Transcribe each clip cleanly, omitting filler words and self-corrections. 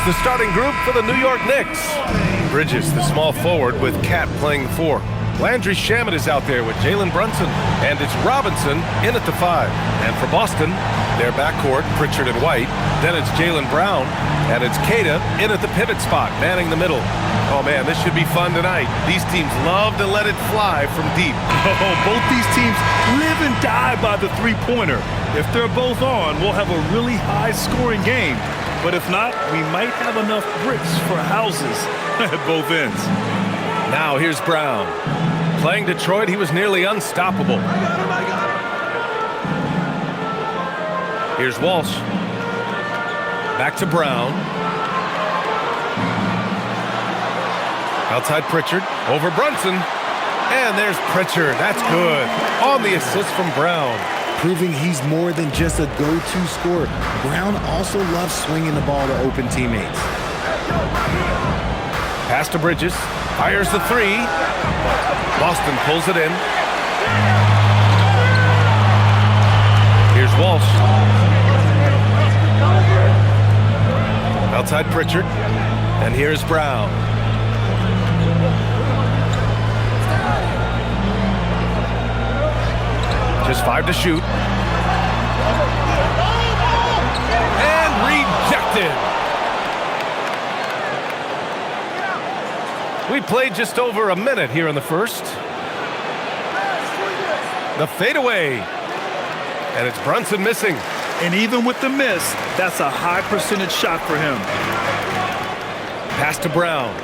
Here's the starting group for the New York Knicks. Bridges, the small forward, with Cat playing the 4. Landry Shamet is out there with Jalen Brunson. And it's Robinson in at the 5. And for Boston, their backcourt, Pritchard and White. Then it's Jaylen Brown. And it's Kata in at the pivot spot, manning the middle. Oh, man, this should be fun tonight. These teams love to let it fly from deep. Oh, both these teams live and die by the three-pointer. If they're both on, we'll have a really high-scoring game. But if not, we might have enough bricks for houses at both ends. Now here's Brown. Playing Detroit, he was nearly unstoppable. Here's Walsh. Back to Brown. Outside Pritchard. Over Brunson. And there's Pritchard. That's good. On the assist from Brown. Proving he's more than just a go-to scorer. Brown also loves swinging the ball to open teammates. Pass to Bridges. Fires the 3. Boston pulls it in. Here's Walsh. Outside Pritchard. And here's Brown. Just 5 to shoot. And rejected. We played just over a minute here in the first. The fadeaway. And it's Brunson missing. And even with the miss, that's a high percentage shot for him. Pass to Brown.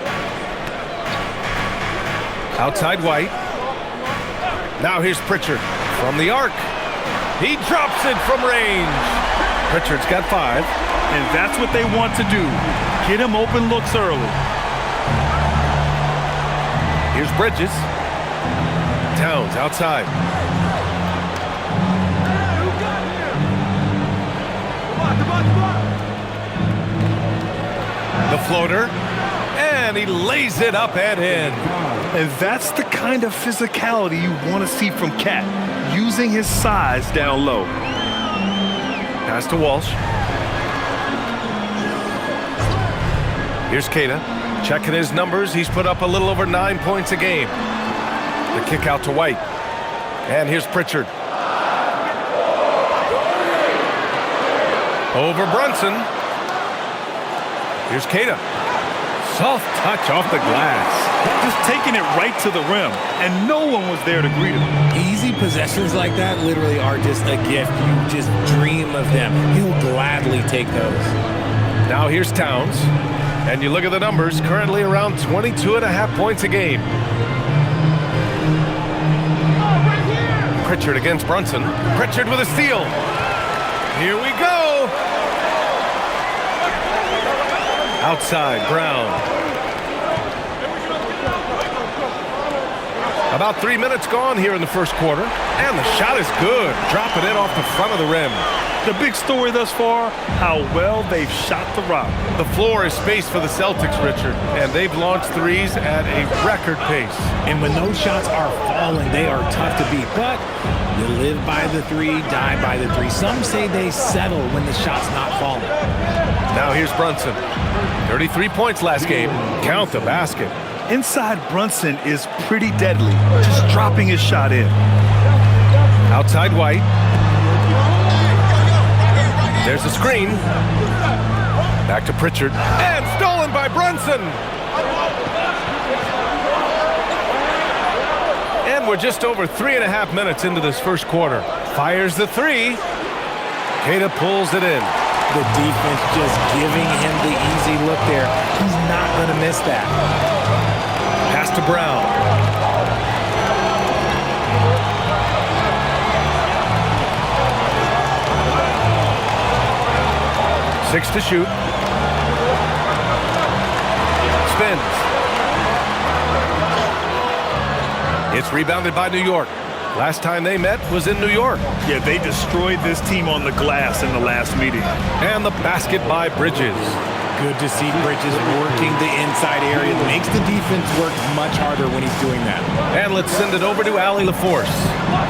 Outside White. Now here's Pritchard. From the arc. He drops it from range. Pritchard's got 5. And that's what they want to do. Get him open looks early. Here's Bridges. Towns outside. The floater. And he lays it up and in. And that's the kind of physicality you want to see from Cat, using his size down low. Pass to Walsh. Here's Kata. Checking his numbers. He's put up a little over 9 points a game. The kick out to White. And here's Pritchard. Over Brunson. Here's Kata. Soft touch off the glass. Just taking it right to the rim, and no one was there to greet him. Easy possessions like that literally are just a gift. You just dream of them. He'll gladly take those. Now here's Towns. And you look at the numbers, currently around 22.5 points a game. Pritchard against Brunson. Pritchard with a steal. Here we go. Outside, Brown. About 3 minutes gone here in the first quarter. And the shot is good. Dropping it off the front of the rim. The big story thus far, how well they've shot the rock. The floor is spaced for the Celtics, Richard. And they've launched threes at a record pace. And when those shots are falling, they are tough to beat. But you live by the 3, die by the 3. Some say they settle when the shot's not falling. Now here's Brunson. 33 points last game. Count the basket. Inside Brunson is pretty deadly, just dropping his shot in. Outside White. There's a screen. Back to Pritchard. And stolen by Brunson. And we're just over 3.5 minutes into this first quarter. Fires the 3. Kata pulls it in. The defense just giving him the easy look there. He's not going to miss that. Pass to Brown. 6 to shoot. Spins. It's rebounded by New York. Last time they met was in New York. Yeah, they destroyed this team on the glass in the last meeting. And the basket by Bridges. Good to see Bridges working the inside area. Makes the defense work much harder when he's doing that. And let's send it over to Allie LaForce.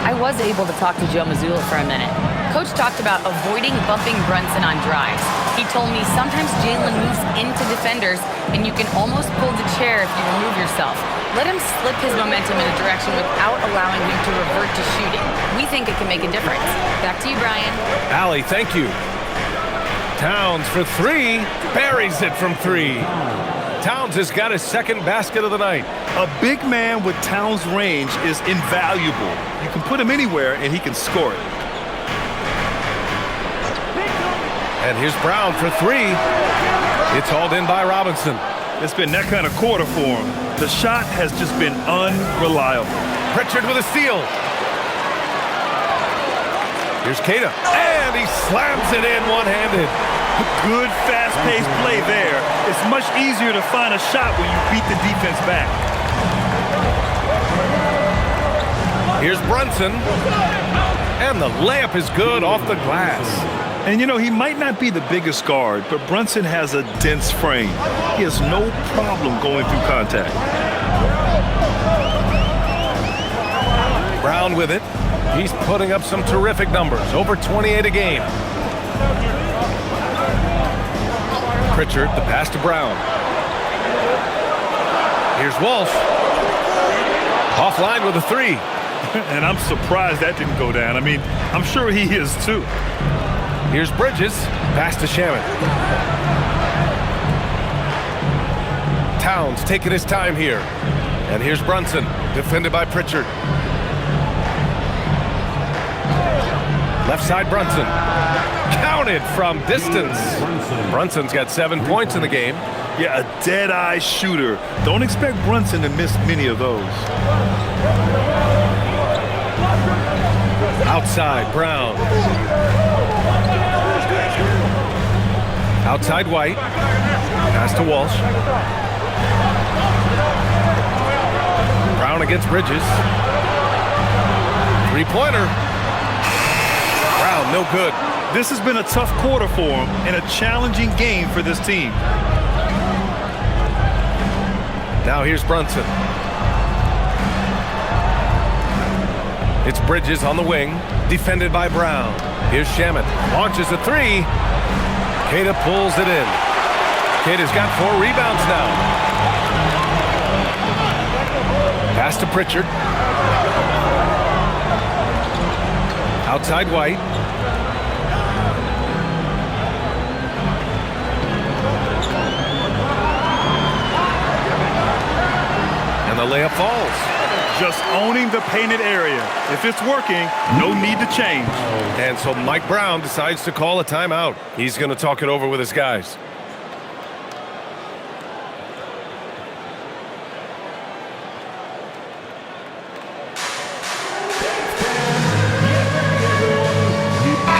I was able to talk to Joe Mazzulla for a minute. Coach talked about avoiding bumping Brunson on drives. He told me sometimes Jalen moves into defenders, and you can almost pull the chair if you remove yourself. Let him slip his momentum in a direction without allowing him to revert to shooting. We think it can make a difference. Back to you, Brian. Allie, thank you. Towns for three. Buries it from three. Towns has got his second basket of the night. A big man with Towns' range is invaluable. You can put him anywhere, and he can score it. And here's Brown for three. It's hauled in by Robinson. It's been that kind of quarter for him. The shot has just been unreliable. Pritchard with a steal. Here's Kata. And he slams it in one-handed. Good fast-paced play there. It's much easier to find a shot when you beat the defense back. Here's Brunson. And the layup is good off the glass. And, you know, he might not be the biggest guard, but Brunson has a dense frame. He has no problem going through contact. Brown with it. He's putting up some terrific numbers. Over 28 a game. Pritchard, the pass to Brown. Here's Walsh. Offline with a three. And I'm surprised that didn't go down. I mean, I'm sure he is too. Here's Bridges. Pass to Shaman. Towns taking his time here. And here's Brunson. Defended by Pritchard. Left side Brunson. Counted from distance. Brunson's got 7 points in the game. Yeah, a dead-eye shooter. Don't expect Brunson to miss many of those. Outside, Brown. Outside, White. Pass to Walsh. Brown against Bridges. Three-pointer. Brown, no good. This has been a tough quarter for him and a challenging game for this team. Now here's Brunson. It's Bridges on the wing, defended by Brown. Here's Shaman. Launches a three. Kata pulls it in. Kata's got 4 rebounds now. Pass to Pritchard. Outside White. And the layup falls. Just owning the painted area. If it's working, no need to change. And so Mike Brown decides to call a timeout. He's going to talk it over with his guys.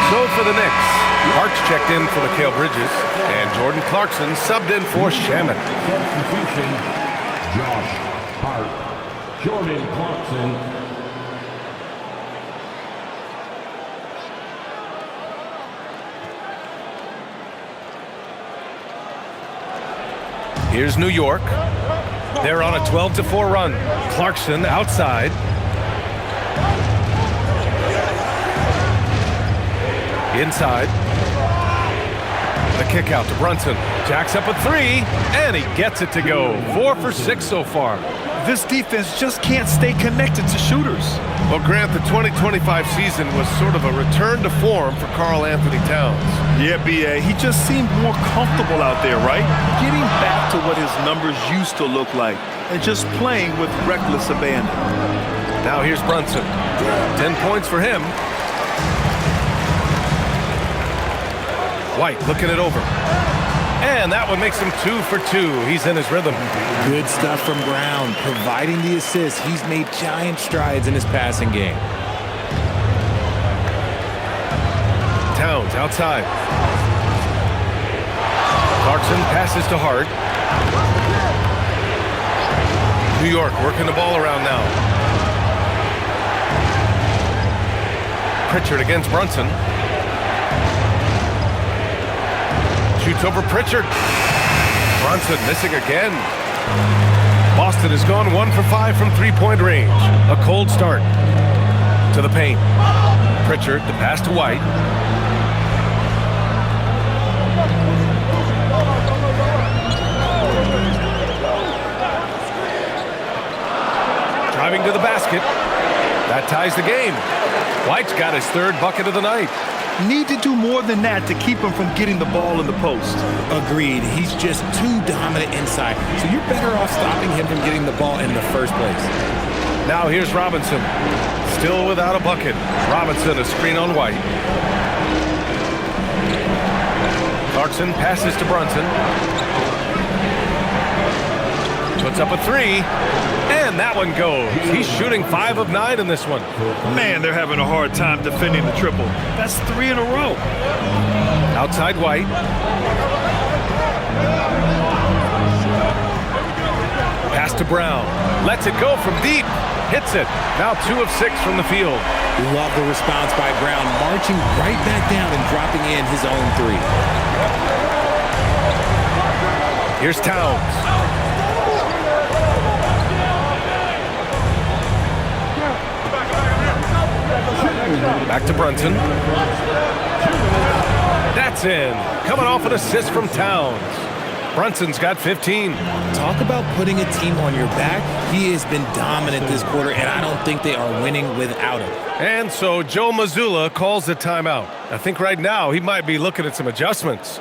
So for the Knicks, Parks checked in for Mikal Bridges, and Jordan Clarkson subbed in for Shaman. Substitution, Josh Hart. Jordan Clarkson. Here's New York. They're on a 12-4 run. Clarkson outside. Inside. The kick out to Brunson. Jacks up a three, and he gets it to go. 4 for 6 so far. This defense just can't stay connected to shooters. Well, Grant, the 2025 season was sort of a return to form for Karl Anthony Towns. Yeah, B.A., he just seemed more comfortable out there, right? Getting back to what his numbers used to look like and just playing with reckless abandon. Now here's Brunson. 10 points for him. White looking it over. And that one makes him 2 for 2. He's in his rhythm. Good stuff from Brown, providing the assist. He's made giant strides in his passing game. Towns outside. Clarkson passes to Hart. New York working the ball around now. Pritchard against Brunson. Shoots over Pritchard. Brunson missing again. Boston has gone 1 for 5 from three-point range. A cold start to the paint. Pritchard, the pass to White. driving to the basket. That ties the game. White's got his third bucket of the night. Need to do more than that to keep him from getting the ball in the post. Agreed. He's just too dominant inside. So you're better off stopping him from getting the ball in the first place. Now here's Robinson. Still without a bucket. Robinson a screen on White. Clarkson passes to Brunson. Puts up a three. And that one goes. He's shooting 5 of 9 in this one. Man, they're having a hard time defending the triple. That's 3 in a row. Outside White. Pass to Brown. Lets it go from deep. Hits it. Now 2 of 6 from the field. Love the response by Brown, marching right back down and dropping in his own 3. Here's Towns. Back to Brunson. That's in. Coming off an assist from Towns. Brunson's got 15. Talk about putting a team on your back. He has been dominant this quarter, and I don't think they are winning without him. And so Joe Mazzulla calls the timeout. I think right now he might be looking at some adjustments.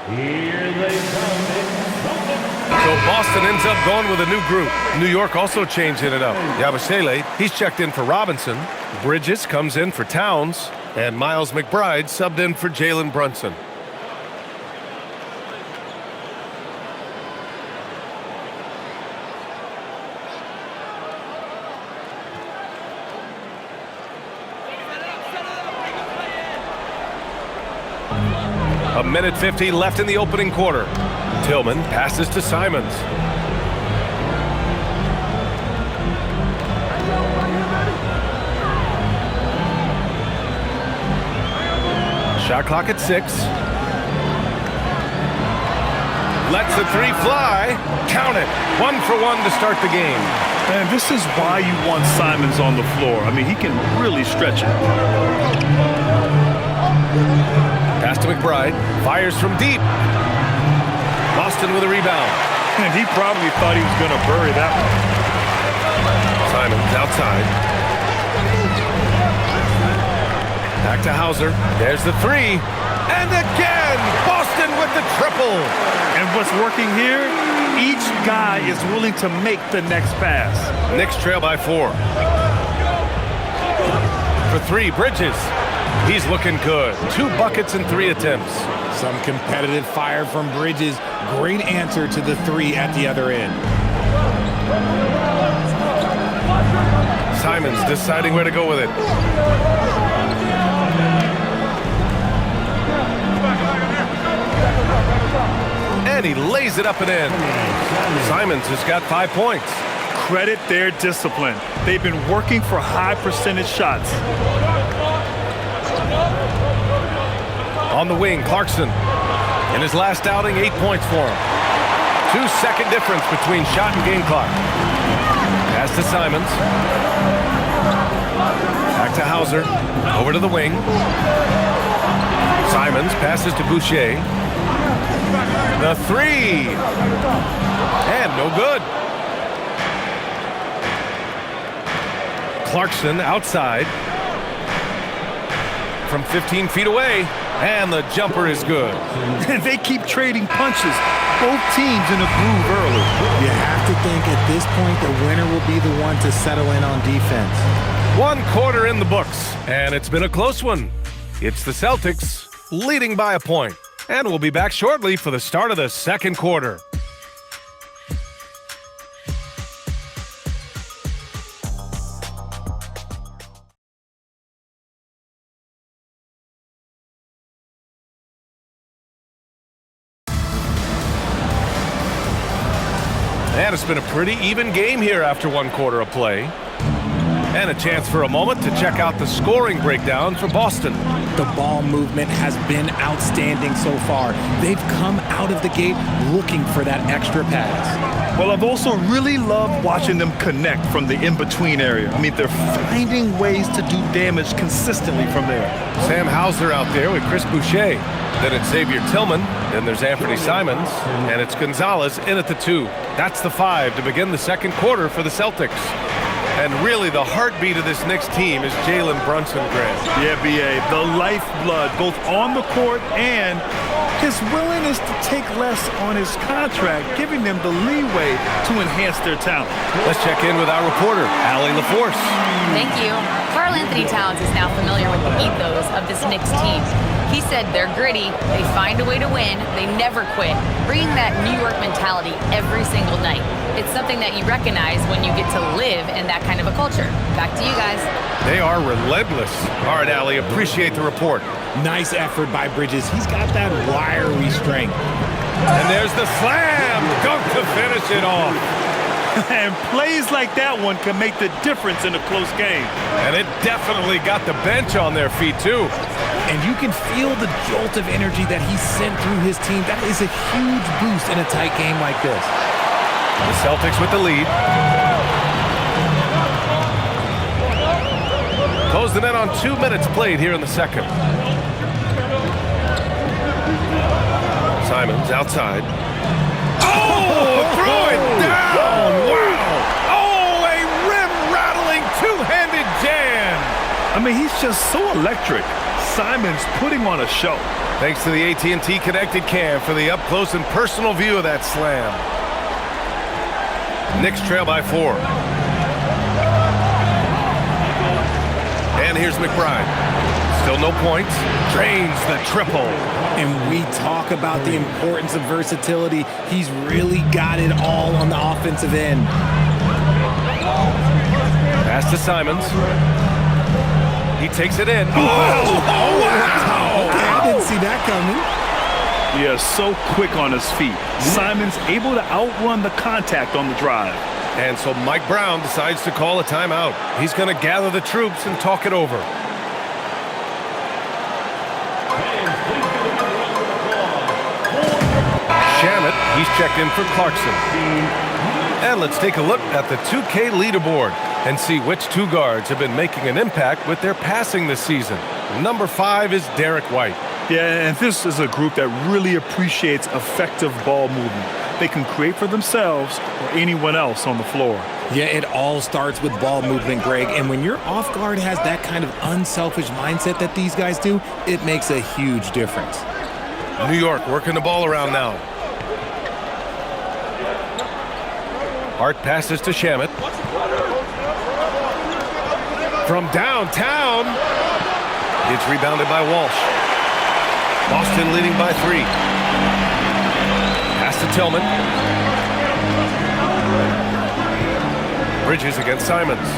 Here they come. So Boston ends up going with a new group. New York also changing it up. Yabusele, he's checked in for Robinson. Bridges comes in for Towns. And Miles McBride subbed in for Jalen Brunson. A minute 50 left in the opening quarter. Tillman passes to Simons. Shot clock at 6. Lets the 3 fly. Count it. 1 for 1 to start the game. Man, this is why you want Simons on the floor. I mean, he can really stretch it. Pass to McBride. Fires from deep. Boston with a rebound. And he probably thought he was going to bury that one. Simons outside. Back to Hauser. There's the 3. And again, Boston with the triple. And what's working here, each guy is willing to make the next pass. Knicks trail by 4. For 3, Bridges. He's looking good. 2 buckets and 3 attempts. Some competitive fire from Bridges. Great answer to the 3 at the other end. Simons deciding where to go with it. And he lays it up and in. Simons has got 5 points. Credit their discipline. They've been working for high percentage shots. On the wing, Clarkson. In his last outing, 8 points for him. 2-second difference between shot and game clock. Pass to Simons. Back to Hauser. Over to the wing. Simons passes to Boucher. The 3. And no good. Clarkson outside. From 15 feet away. And the jumper is good. And they keep trading punches. Both teams in a groove early. You have to think at this point the winner will be the one to settle in on defense. 1 quarter in the books, and it's been a close one. It's the Celtics leading by a point. And we'll be back shortly for the start of the second quarter. And it's been a pretty even game here after 1 quarter of play. And a chance for a moment to check out the scoring breakdown for Boston. The ball movement has been outstanding so far. They've come out of the gate looking for that extra pass. Well, I've also really loved watching them connect from the in-between area. I mean, they're finding ways to do damage consistently from there. Sam Hauser out there with Chris Boucher. Then it's Xavier Tillman. Then there's Anthony Simons. And it's Gonzalez in at the 2. That's the 5 to begin the second quarter for the Celtics. And really, the heartbeat of this Knicks team is Jalen Brunson, Grant. Yeah, B.A., the lifeblood, both on the court and his willingness to take less on his contract, giving them the leeway to enhance their talent. Let's check in with our reporter, Allie LaForce. Thank you. Karl Anthony Towns is now familiar with the ethos of this Knicks team. He said they're gritty, they find a way to win, they never quit, bringing that New York mentality every single night. It's something that you recognize when you get to live in that kind of a culture. Back to you guys. They are relentless. All right, Allie, appreciate the report. Nice effort by Bridges. He's got that wiry strength. And there's the slam dunk to finish it off. And plays like that one can make the difference in a close game. And it definitely got the bench on their feet, too. And you can feel the jolt of energy that he sent through his team. That is a huge boost in a tight game like this. The Celtics with the lead. Close the net on 2 minutes played here in the second. Simons outside. Oh, throw it down! Wow! Oh, a rim-rattling two-handed jam! I mean, he's just so electric. Simons putting on a show. Thanks to the AT&T Connected Cam for the up-close and personal view of that slam. Knicks trail by 4. And here's McBride. Still no points. Drains the triple. And we talk about the importance of versatility. He's really got it all on the offensive end. Pass to Simons. He takes it in. Oh, wow! Okay, I didn't see that coming. Yeah, so quick on his feet. Simons able to outrun the contact on the drive. And so Mike Brown decides to call a timeout. He's going to gather the troops and talk it over. Shamet, he's checked in for Clarkson. And let's take a look at the 2K leaderboard and see which two guards have been making an impact with their passing this season. Number 5 is Derek White. Yeah, and this is a group that really appreciates effective ball movement. They can create for themselves or anyone else on the floor. Yeah, it all starts with ball movement, Greg. And when your off guard has that kind of unselfish mindset that these guys do, it makes a huge difference. New York working the ball around now. Hart passes to Shamet. From downtown. It's rebounded by Walsh. Boston leading by 3. Pass to Tillman. Bridges against Simons.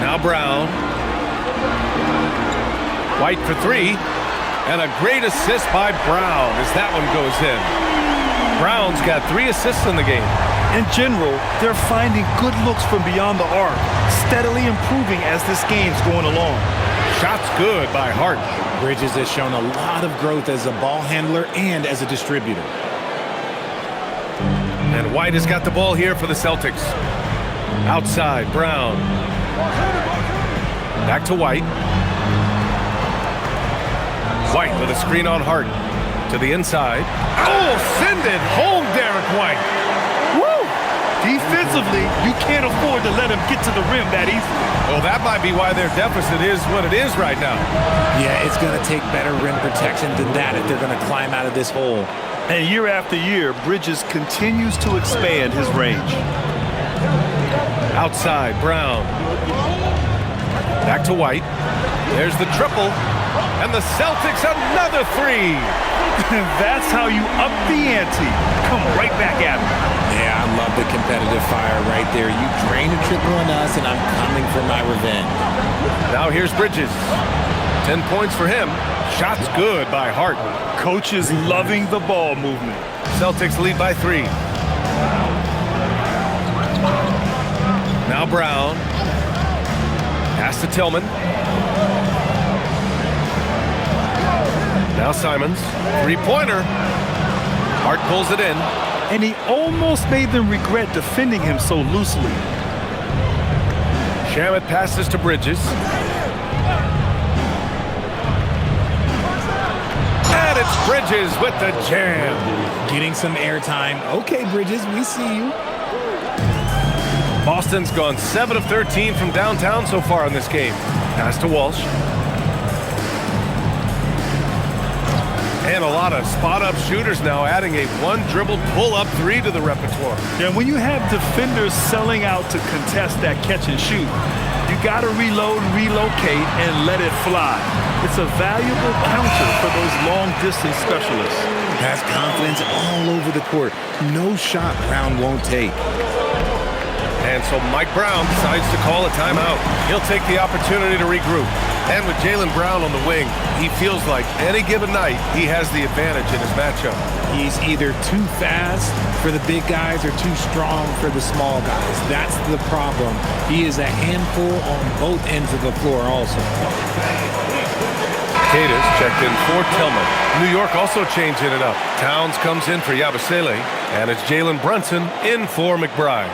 Now Brown. White for 3. And a great assist by Brown as that one goes in. Brown's got 3 assists in the game. In general, they're finding good looks from beyond the arc, steadily improving as this game's going along. Shots good by Hart. Bridges has shown a lot of growth as a ball handler and as a distributor. And White has got the ball here for the Celtics. Outside, Brown. Back to White. White with a screen on Hart. To the inside. Oh, send it home, Derek White. Woo! Defensively, you can't afford to let him get to the rim that easily. Well, that might be why their deficit is what it is right now. Yeah, it's going to take better rim protection than that if they're going to climb out of this hole. And year after year, Bridges continues to expand his range. Outside, Brown. Back to White. There's the triple. And the Celtics another 3. That's how you up the ante. Come right back at him. Yeah, I love the competitive fire right there. You drain a triple on us, and I'm coming for my revenge. Now here's Bridges. 10 points for him. Shots good by Hart. Coach is loving the ball movement. Celtics lead by 3. Now Brown. Pass to Tillman. Now Simons. Three-pointer. Hart pulls it in. And he almost made them regret defending him so loosely. Shamet passes to Bridges. And it's Bridges with the jam. Getting some airtime. Okay, Bridges, we see you. Boston's gone 7 of 13 from downtown so far in this game. Pass to Walsh. And a lot of spot-up shooters now, adding a one-dribble pull-up three to the repertoire. Yeah, when you have defenders selling out to contest that catch and shoot, you got to reload, relocate, and let it fly. It's a valuable counter for those long-distance specialists. Has confidence all over the court. No shot Brown won't take. And so Mike Brown decides to call a timeout. He'll take the opportunity to regroup. And with Jaylen Brown on the wing, he feels like any given night he has the advantage in his matchup. He's either too fast for the big guys or too strong for the small guys. That's the problem. He is a handful on both ends of the floor also. Kata's checked in for Tillman. New York also changing it up. Towns comes in for Yabusele, and it's Jalen Brunson in for McBride.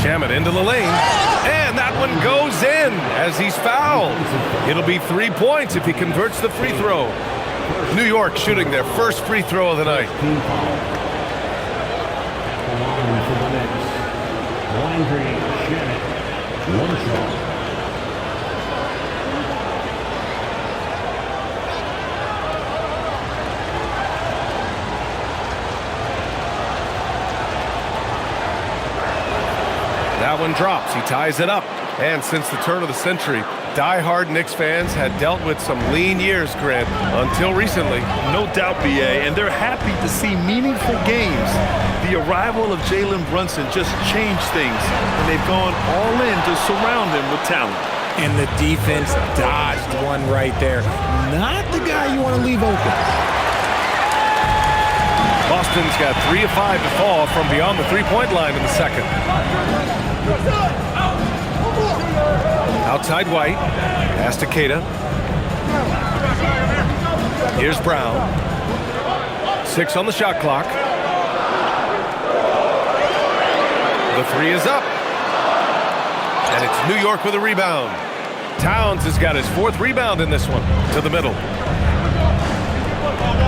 Shamet into the lane, and that one goes in as he's fouled. It'll be 3 points if he converts the free throw. New York shooting their first free throw of the night. For the Knicks, Landry Shamet, one shot. That one drops. He ties it up. And since the turn of the century, die-hard Knicks fans had dealt with some lean years, Grant, until recently. No doubt, BA, and they're happy to see meaningful games. The arrival of Jalen Brunson just changed things, and they've gone all in to surround him with talent. And the defense dodged one right there. Not the guy you want to leave open. Boston's got 3 of 5 to fall from beyond the three-point line in the second. Outside White. Pass to Kata. Here's Brown. 6 on the shot clock. The three is up. And it's New York with a rebound. Towns has got his 4th rebound in this one. To the middle.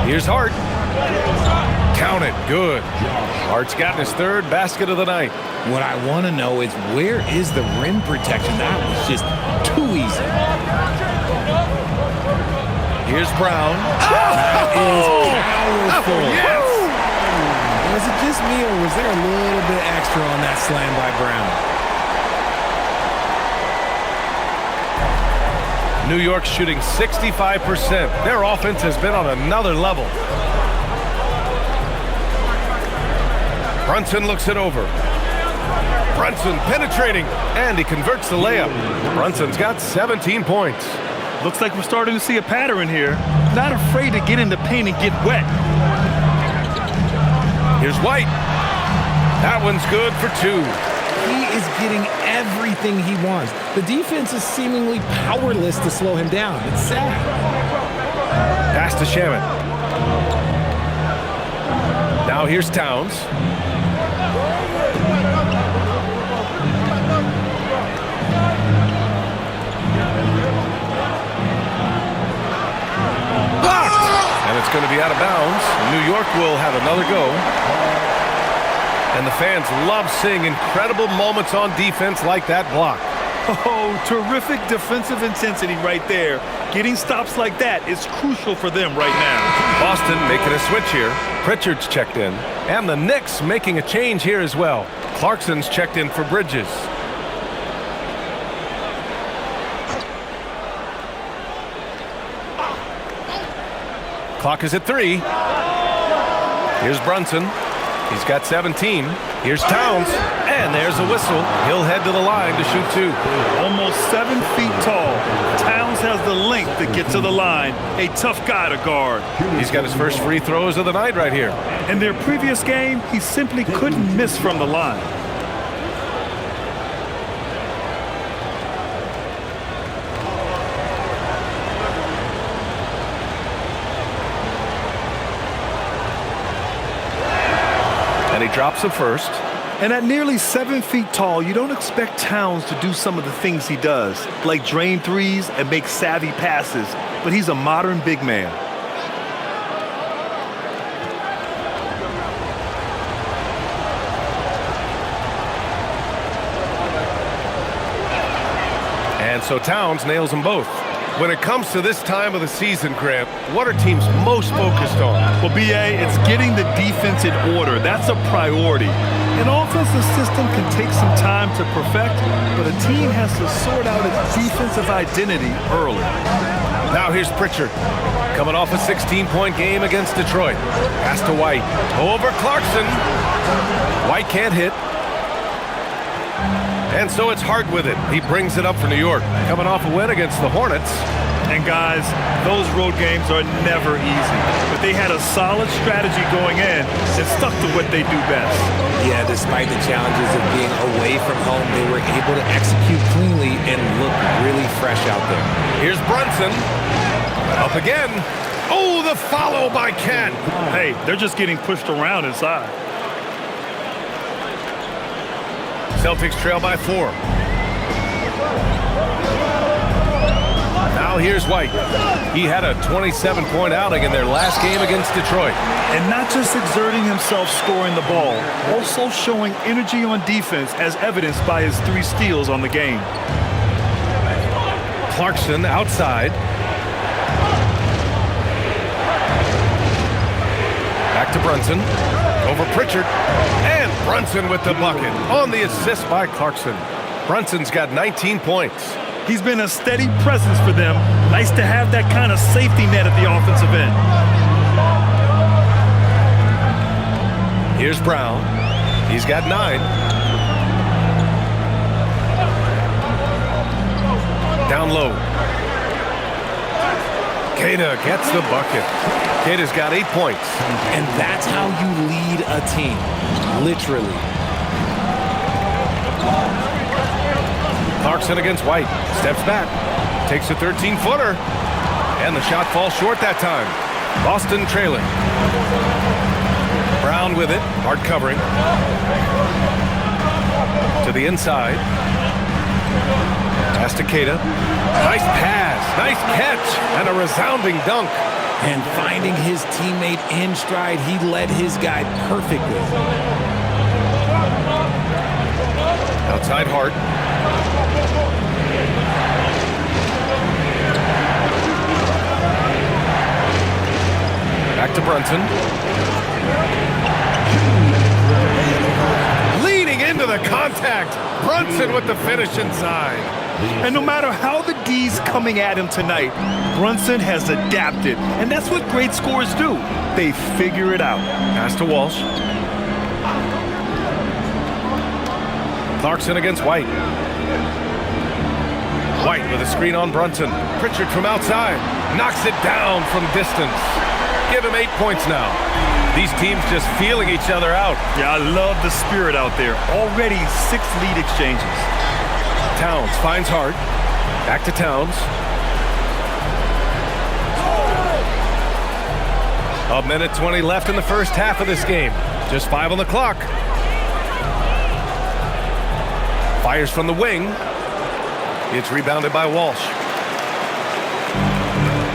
Here's Hart. Count it. Good. Hart's gotten his 3rd basket of the night. What I want to know is where is the rim protection? That was just too easy. Here's Brown. That is powerful. Yes! Was it just me or was there a little bit extra on that slam by Brown? New York shooting 65%. Their offense has been on another level. Brunson looks it over. Brunson penetrating, and he converts the layup. Brunson's got 17 points. Looks like we're starting to see a pattern here. Not afraid to get in the paint and get wet. Here's White. That one's good for 2. He is getting everything he wants. The defense is seemingly powerless to slow him down. It's sad. Pass to Shamet. Now here's Towns. And it's going to be out of bounds. New York will have another go. And the fans love seeing incredible moments on defense like that block. Oh, terrific defensive intensity right there. Getting stops like that is crucial for them right now. Boston making a switch here. Pritchard's checked in. And the Knicks making a change here as well. Clarkson's checked in for Bridges. Clock is at 3. Here's Brunson. He's got 17. Here's Towns, and there's a whistle. He'll head to the line to shoot 2. Almost 7 feet tall. Towns has the length to get to the line. A tough guy to guard. He's got his first free throws of the night right here. In their previous game, he simply couldn't miss from the line. And he drops the first. And at nearly 7 feet tall, you don't expect Towns to do some of the things he does, like drain threes and make savvy passes, but he's a modern big man. And so Towns nails them both. When it comes to this time of the season, Grant, what are teams most focused on? Well, B.A., it's getting the defense in order. That's a priority. An offensive system can take some time to perfect, but a team has to sort out its defensive identity early. Now here's Pritchard, coming off a 16-point game against Detroit. Pass to White. Over Clarkson. White can't hit. And so it's Hart with it. He brings it up for New York, coming off a win against the Hornets. And guys, those road games are never easy, but they had a solid strategy going in and stuck to what they do best. Yeah, despite the challenges of being away from home, they were able to execute cleanly and look really fresh out there. Here's Brunson. Up again. Oh, the follow by Cat. Hey, they're just getting pushed around inside. Celtics trail by 4. Now here's White. He had a 27-point outing in their last game against Detroit. And not just exerting himself scoring the ball, also showing energy on defense as evidenced by his 3 steals on the game. Clarkson outside. Back to Brunson. Over Pritchard. And Brunson with the bucket on the assist by Clarkson. Brunson's got 19 points. He's been a steady presence for them. Nice to have that kind of safety net at the offensive end. Here's Brown. He's got 9. Down low. Kata gets the bucket. Kata's got 8 points. And that's how you lead a team, literally. Clarkson against White. Steps back. Takes a 13-footer. And the shot falls short that time. Boston trailing. Brown with it. Hart covering. To the inside. Pass to Kata. Nice pass. Nice catch. And a resounding dunk. And finding his teammate in stride, he led his guy perfectly. Outside Hart. Back to Brunson. Leading into the contact. Brunson with the finish inside. And no matter how the D's coming at him tonight, Brunson has adapted. And that's what great scorers do. They figure it out. Pass to Walsh. Clarkson against White. White with a screen on Brunson. Pritchard from outside. Knocks it down from distance. Give him 8 points now. These teams just feeling each other out. Yeah, I love the spirit out there. Already 6 lead exchanges. Towns finds Hart. Back to Towns. A minute 20 left in the first half of this game. Just 5 on the clock. Fires from the wing. It's rebounded by Walsh.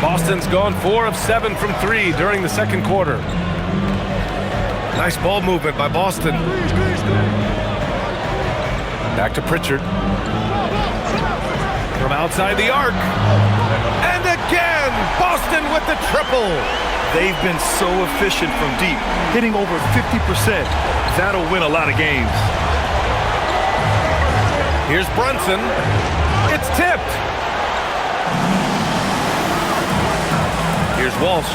Boston's gone 4 of 7 from 3 during the second quarter. Nice ball movement by Boston. Back to Pritchard. From outside the arc. And again, Boston with the triple. They've been so efficient from deep, hitting over 50%. That'll win a lot of games. Here's Brunson. It's tipped. Here's Walsh.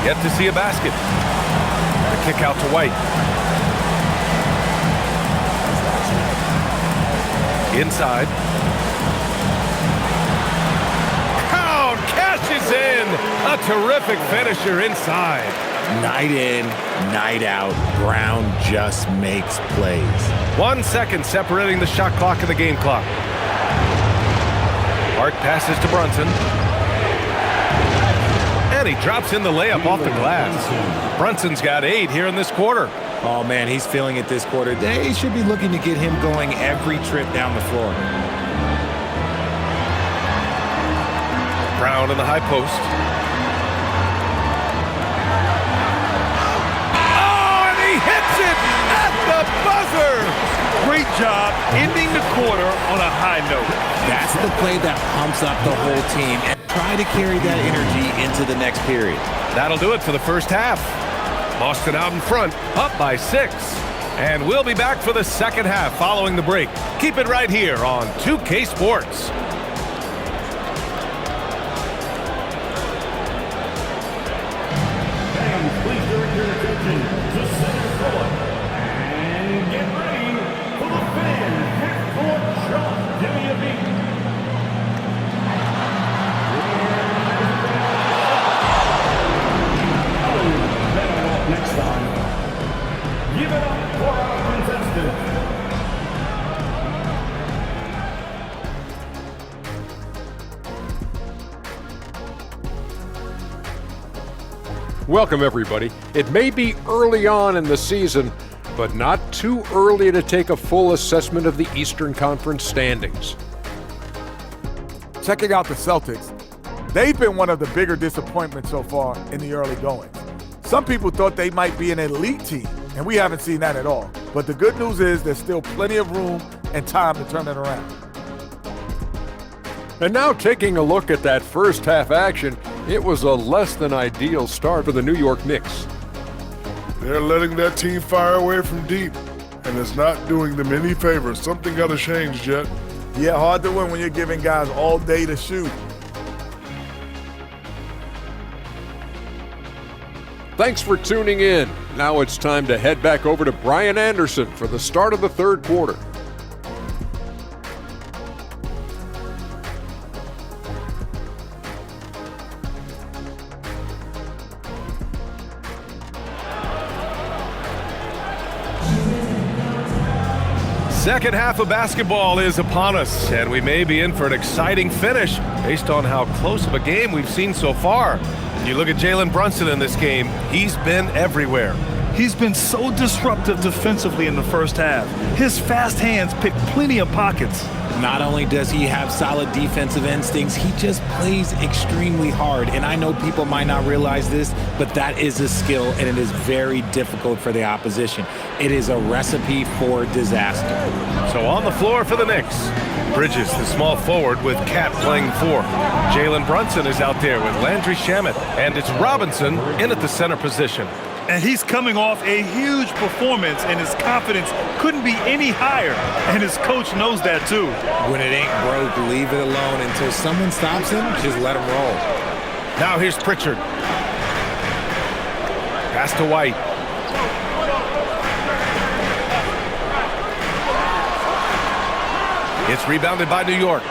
Yet to see a basket. The kick out to White. Inside. Count cashes in. A terrific finisher inside. Night in, night out, Brown just makes plays. 1 second separating the shot clock and the game clock. Hart passes to Brunson. And he drops in the layup off the glass. Brunson's got 8 here in this quarter. Oh, man, he's feeling it this quarter. They should be looking to get him going every trip down the floor. Brown in the high post. Oh, and he hits it at the buzzer! Great job ending the quarter on a high note. That's the play that pumps up the whole team, and try to carry that energy into the next period. That'll do it for the first half. Boston out in front, up by 6. And we'll be back for the second half following the break. Keep it right here on 2K Sports. Fans, please direct your attention to center court. And get ready for the fan half-court shot. Give me a beat. Next time, give it up for our contestants. Welcome, everybody. It may be early on in the season, but not too early to take a full assessment of the Eastern Conference standings. Checking out the Celtics, they've been one of the bigger disappointments so far in the early goings. Some people thought they might be an elite team, and we haven't seen that at all. But the good news is there's still plenty of room and time to turn it around. And now taking a look at that first half action, it was a less than ideal start for the New York Knicks. They're letting that team fire away from deep, and it's not doing them any favors. Something got to change, Jet. Yeah, hard to win when you're giving guys all day to shoot. Thanks for tuning in. Now it's time to head back over to Brian Anderson for the start of the third quarter. Second half of basketball is upon us, and we may be in for an exciting finish based on how close of a game we've seen so far. You look at Jalen Brunson in this game, he's been everywhere. He's been so disruptive defensively in the first half. His fast hands pick plenty of pockets. Not only does he have solid defensive instincts, he just plays extremely hard. And I know people might not realize this, but that is a skill, and it is very difficult for the opposition. It is a recipe for disaster. So on the floor for the Knicks, Bridges, the small forward, with Cat playing 4. Jalen Brunson is out there with Landry Shamet, and it's Robinson in at the center position. And he's coming off a huge performance, and his confidence couldn't be any higher. And his coach knows that too. When it ain't broke, leave it alone until someone stops him. Just let him roll. Now here's Pritchard. Pass to White. It's rebounded by New York.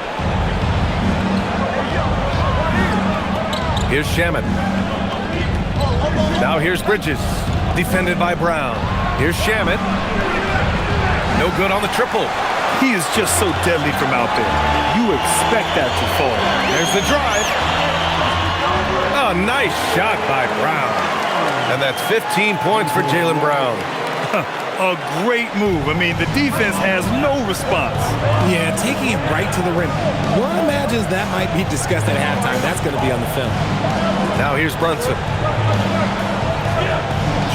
Here's Shamet. Now here's Bridges, defended by Brown. Here's Shamet. No good on the triple. He is just so deadly from out there. You expect that to fall. There's the drive. Oh, nice shot by Brown. And that's 15 points for Jaylen Brown. A great move. I mean, the defense has no response. Yeah, taking it right to the rim. One imagines that might be discussed at halftime. That's going to be on the film. Now here's Brunson.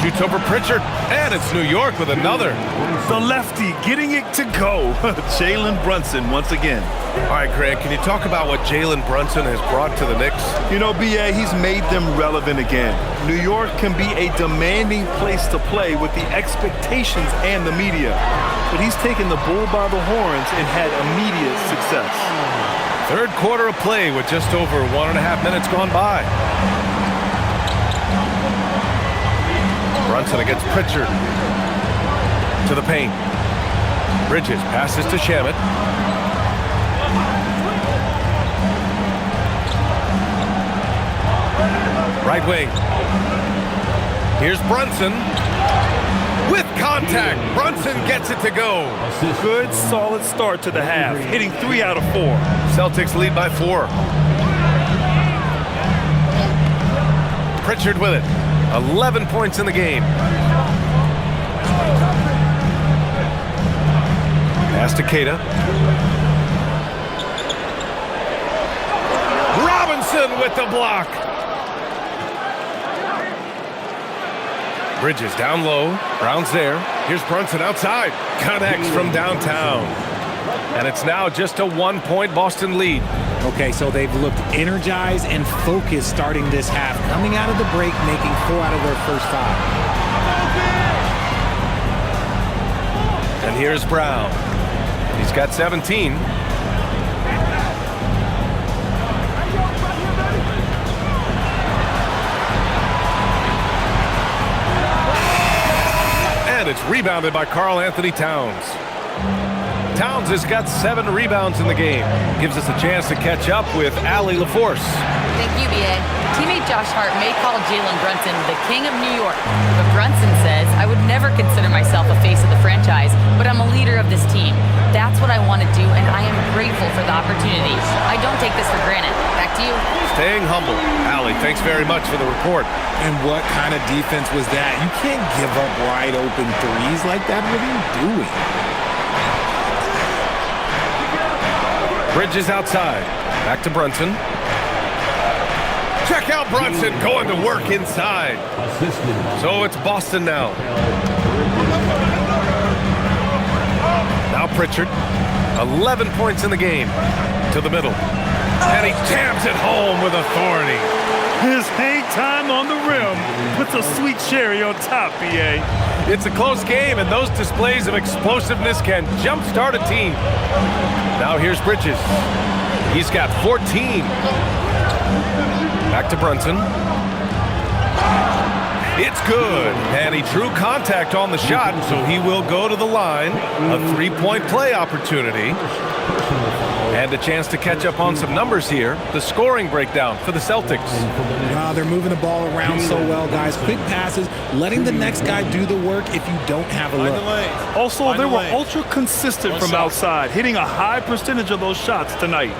Shoots over Pritchard, and it's New York with another. The lefty getting it to go. Jalen Brunson once again. All right, Grant, can you talk about what Jalen Brunson has brought to the Knicks? You know, B.A., he's made them relevant again. New York can be a demanding place to play with the expectations and the media. But he's taken the bull by the horns and had immediate success. Third quarter of play with just over 1.5 minutes gone by. Brunson against Pritchard. To the paint. Bridges passes to Shamet. Right wing. Here's Brunson. With contact, Brunson gets it to go. Good, solid start to the half, hitting 3 out of 4. Celtics lead by 4. Pritchard with it. 11 points in the game. Pass to Kata. Robinson with the block. Bridges down low. Brown's there. Here's Brunson outside. Connects from downtown. And it's now just a 1-point Boston lead. Okay, so they've looked energized and focused starting this half, coming out of the break, making 4 out of their first 5. And here's Brown. He's got 17. And it's rebounded by Karl Anthony Towns. Towns has got 7 rebounds in the game. Gives us a chance to catch up with Allie LaForce. Thank you, B.A. Teammate Josh Hart may call Jalen Brunson the king of New York, but Brunson says, I would never consider myself a face of the franchise, but I'm a leader of this team. That's what I want to do, and I am grateful for the opportunity. I don't take this for granted. Back to you. Staying humble. Allie, thanks very much for the report. And what kind of defense was that? You can't give up wide open threes like that. What are you doing? Bridges outside. Back to Brunson. Check out Brunson going to work inside. So it's Boston now. Now Pritchard. 11 points in the game. To the middle. And he jams it home with authority. His hang time on the rim puts a sweet cherry on top, B.A. It's a close game, and those displays of explosiveness can jumpstart a team. Now here's Bridges. He's got 14. Back to Brunson. It's good, and he drew contact on the shot, so he will go to the line. A 3-point play opportunity. And a chance to catch up on some numbers here. The scoring breakdown for the Celtics. Wow, they're moving the ball around so well, guys. Quick passes, letting the next guy do the work if you don't have a look. Also, they were ultra consistent from outside, hitting a high percentage of those shots tonight.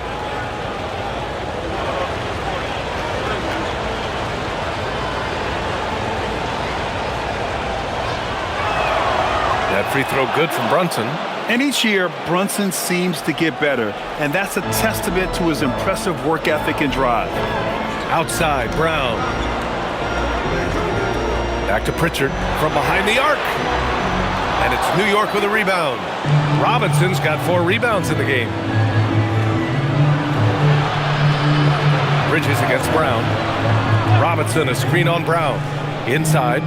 That free throw good from Brunson. And each year, Brunson seems to get better, and that's a testament to his impressive work ethic and drive. Outside, Brown. Back to Pritchard from behind the arc. And it's New York with a rebound. Robinson's got 4 rebounds in the game. Bridges against Brown. Robinson, a screen on Brown. Inside.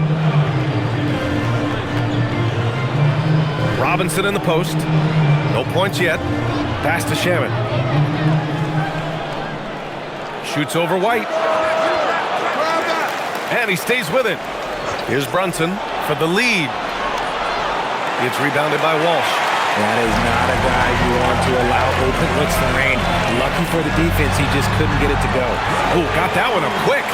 Robinson in the post. No points yet. Pass to Shaman. Shoots over White. And he stays with it. Here's Brunson for the lead. It's rebounded by Walsh. That is not a guy you want to allow open looks for rain. Lucky for the defense, he just couldn't get it to go. Oh, got that one up quick.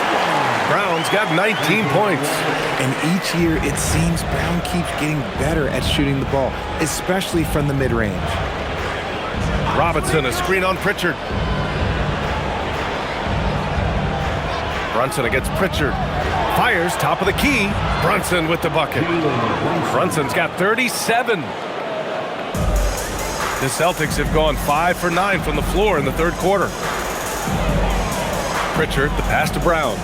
Brown's got 19 points. And each year, it seems Brown keeps getting better at shooting the ball, especially from the mid-range. Robinson, a screen on Pritchard. Brunson against Pritchard. Fires, top of the key. Brunson with the bucket. Brunson's got 37. The Celtics have gone 5 for 9 from the floor in the third quarter. Pritchard, the pass to Brown.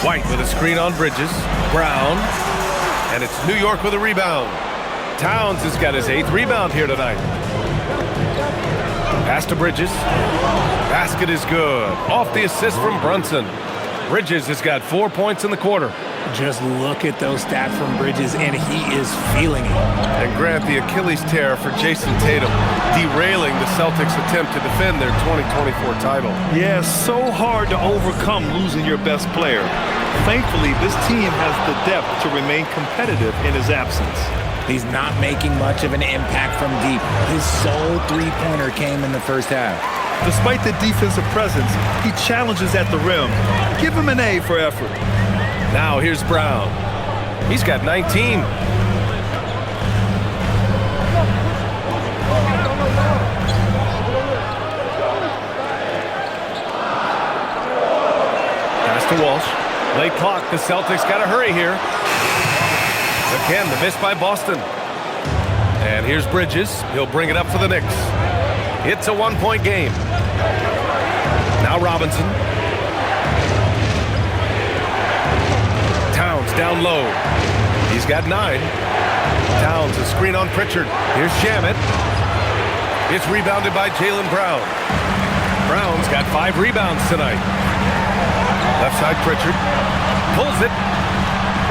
White with a screen on Bridges. Brown. And it's New York with a rebound. Towns has got his 8th rebound here tonight. Pass to Bridges. Basket is good. Off the assist from Brunson. Bridges has got 4 points in the quarter. Just look at those stats from Bridges, and he is feeling it. And Grant, the Achilles tear for Jason Tatum, derailing the Celtics' attempt to defend their 2024 title. Yeah, so hard to overcome losing your best player. Thankfully, this team has the depth to remain competitive in his absence. He's not making much of an impact from deep. His sole three-pointer came in the first half. Despite the defensive presence, he challenges at the rim. Give him an A for effort. Now here's Brown. He's got 19. Pass to Walsh. Late clock. The Celtics got to hurry here. Again, the miss by Boston. And here's Bridges. He'll bring it up for the Knicks. It's a one-point game. Now Robinson. Towns down low. He's got 9. Towns, a screen on Pritchard. Here's Shamet. It's rebounded by Jaylen Brown. Brown's got 5 rebounds tonight. Left side Pritchard. Pulls it.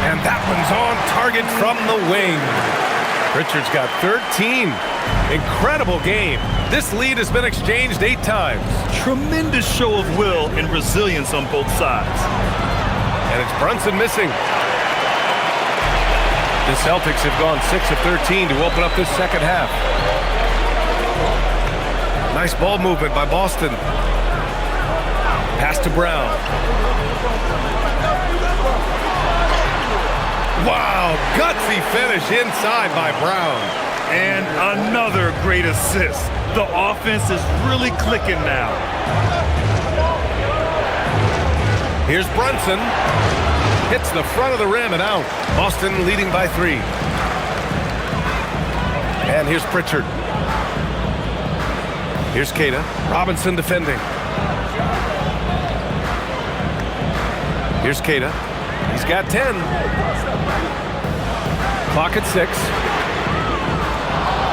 And that one's on target from the wing. Pritchard's got 13. Incredible game. This lead has been exchanged 8 times. Tremendous show of will and resilience on both sides. And it's Brunson missing. The Celtics have gone 6 of 13 to open up this second half. Nice ball movement by Boston. Pass to Brown. Wow, gutsy finish inside by Brown. And another great assist. The offense is really clicking now. Here's Brunson. Hits the front of the rim and out. Boston leading by 3. And here's Pritchard. Here's Kata. Robinson defending. Here's Kata. He's got 10. Clock at 6.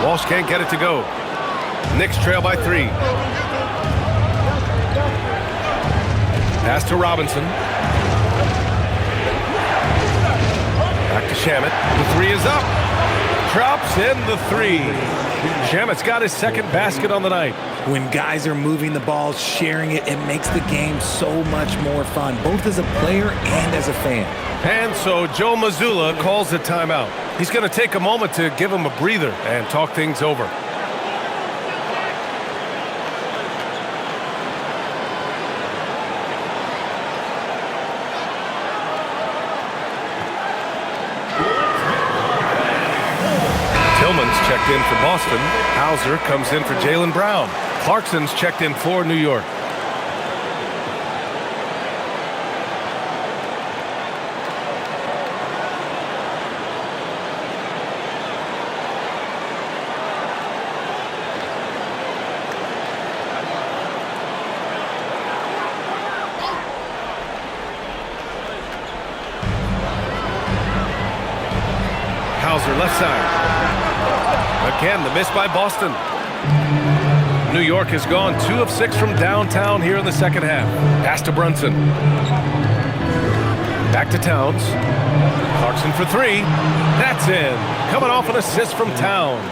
Walsh can't get it to go. Knicks trail by 3. Pass to Robinson. Back to Shamet. The 3 is up. Drops in the 3. Shamet's got his second basket on the night. When guys are moving the ball, sharing it, it makes the game so much more fun, both as a player and as a fan. And so Joe Mazzulla calls a timeout. He's going to take a moment to give him a breather and talk things over. Tillman's checked in for Boston. Hauser comes in for Jaylen Brown. Clarkson's checked in for New York. Hauser left side. Again, the miss by Boston. New York has gone 2 of 6 from downtown here in the second half. Pass to Brunson. Back to Towns. Clarkson for 3. That's in. Coming off an assist from Towns.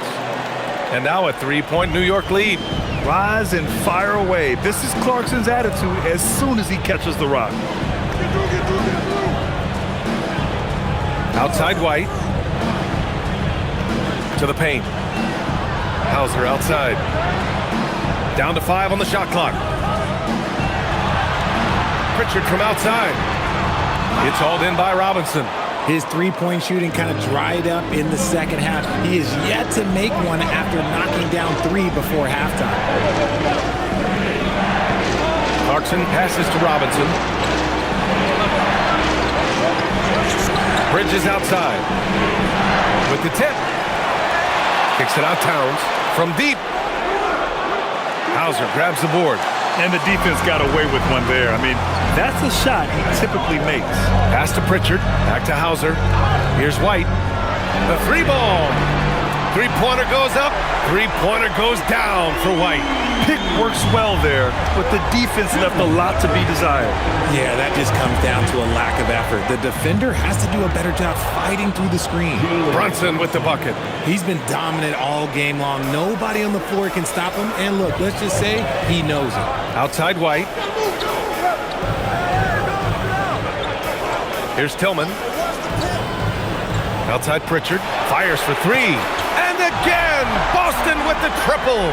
And now a 3-point New York lead. Rise and fire away. This is Clarkson's attitude as soon as he catches the rock. Outside White. To the paint. Hauser outside. Down to 5 on the shot clock. Pritchard from outside. It's hauled in by Robinson. His three-point shooting kind of dried up in the second half. He is yet to make one after knocking down 3 before halftime. Clarkson passes to Robinson. Bridges outside. With the tip. Kicks it out Towns. From deep. Hauser grabs the board. And the defense got away with one there. I mean, that's a shot he typically makes. Pass to Pritchard. Back to Hauser. Here's White. The 3-ball. 3-pointer goes up. 3-pointer goes down for White. Pick works well there, but the defense left a lot to be desired. Yeah, that just comes down to a lack of effort. The defender has to do a better job fighting through the screen. Brunson with the bucket. He's been dominant all game long. Nobody on the floor can stop him. And look, let's just say he knows it. Outside White. Here's Tillman. Outside Pritchard. Fires for 3. And again, Boston with the triple.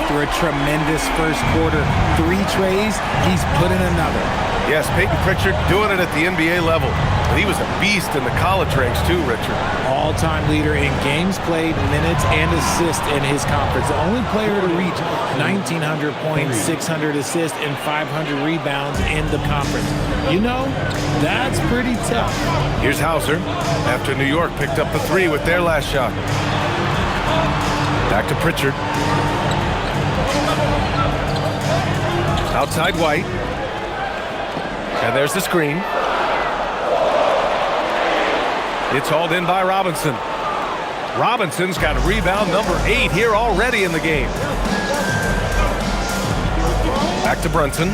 After a tremendous first quarter, 3 trays, he's put in another. Yes, Peyton Pritchard doing it at the NBA level. But he was a beast in the college ranks too, Richard. All-time leader in games played, minutes, and assists in his conference. The only player to reach 1,900 points, 600 assists, and 500 rebounds in the conference. You know, that's pretty tough. Here's Hauser after New York picked up the 3 with their last shot. Back to Pritchard. Outside White. And there's the screen. It's hauled in by Robinson. Robinson's got rebound number 8 here already in the game. Back to Brunson.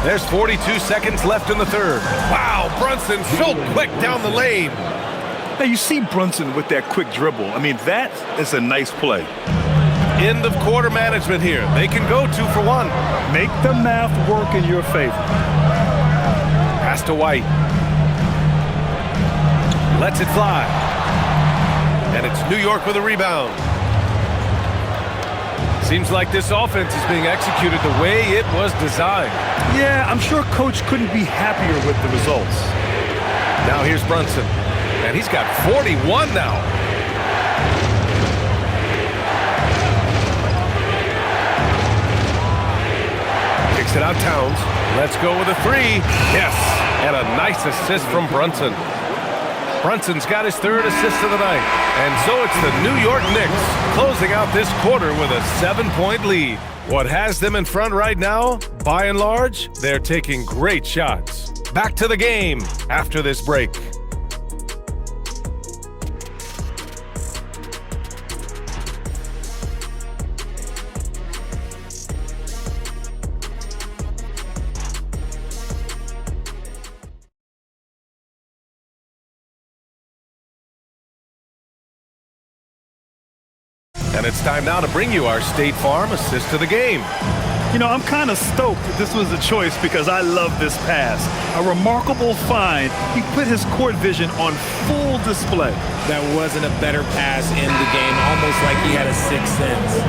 There's 42 seconds left in the third. Wow, Brunson so quick down the lane. Now, you see Brunson with that quick dribble. I mean, that is a nice play. End of quarter management here. They can go 2 for 1. Make the math work in your favor. Pass to White. Lets it fly. And it's New York with a rebound. Seems like this offense is being executed the way it was designed. Yeah, I'm sure Coach couldn't be happier with the results. Now here's Brunson. And he's got 41 now. Kicks it out Towns. Let's go with a 3. Yes. And a nice assist from Brunson. Brunson's got his 3rd assist of the night. And so it's the New York Knicks closing out this quarter with a 7-point lead. What has them in front right now? By and large, they're taking great shots. Back to the game after this break. And it's time now to bring you our State Farm assist of the game. You know, I'm kind of stoked that this was a choice because I love this pass. A remarkable find. He put his court vision on full display. That wasn't a better pass in the game, almost like he had a 6th sense.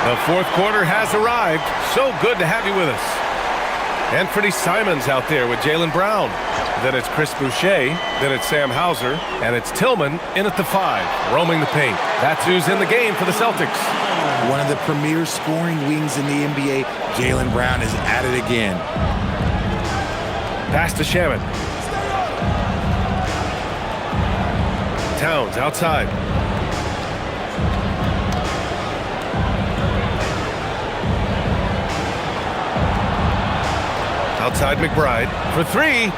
The 4th quarter has arrived. So good to have you with us. Anthony Simons out there with Jaylen Brown. Then it's Chris Boucher. Then it's Sam Hauser. And it's Tillman in at the 5, roaming the paint. That's who's in the game for the Celtics. One of the premier scoring wings in the NBA, Jaylen Brown is at it again. Pass to Shaman. Towns outside. Outside McBride for 3.